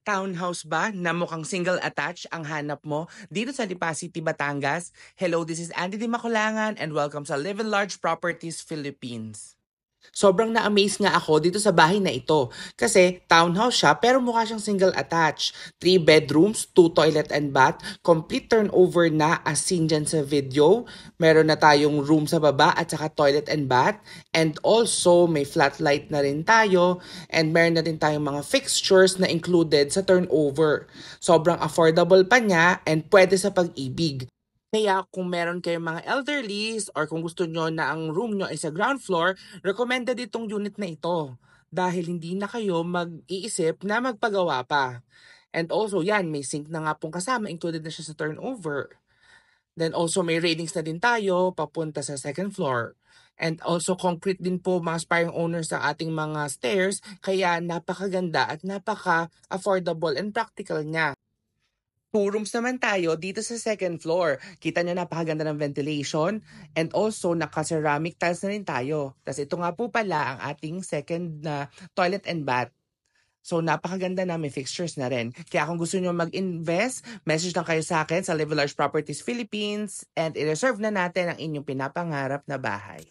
Townhouse ba na mukhang single attached ang hanap mo dito sa Lipa City, Batangas? Hello, this is Andy Di Maculangan and welcome sa Live in Large Properties Philippines. Sobrang na-amaze nga ako dito sa bahay na ito kasi townhouse siya pero mukha siyang single attached. 3 bedrooms, 2 toilet and bath, complete turnover na as seen dyan sa video. Meron na tayong room sa baba at saka toilet and bath. And also may flat light na rin tayo and meron na rin tayong mga fixtures na included sa turnover. Sobrang affordable pa niya and pwede sa pag-ibig. Kaya kung meron kayong mga elderlies or kung gusto nyo na ang room nyo ay sa ground floor, recommended itong unit na ito dahil hindi na kayo mag-iisip na magpagawa pa. And also yan, may sink na nga pong kasama, included na siya sa turnover. Then also may railings na din tayo papunta sa second floor. And also concrete din po mga aspiring owners sa ating mga stairs, kaya napakaganda at napaka-affordable and practical niya. 2 rooms naman tayo dito sa second floor. Kita nyo napakaganda ng ventilation and also naka-ceramic tiles na rin tayo. Tapos ito nga po pala ang ating second na toilet and bath. So napakaganda na, may fixtures na rin. Kaya kung gusto nyo mag-invest, message lang kayo sa akin sa Live Large Properties Philippines and i-reserve na natin ang inyong pinapangarap na bahay.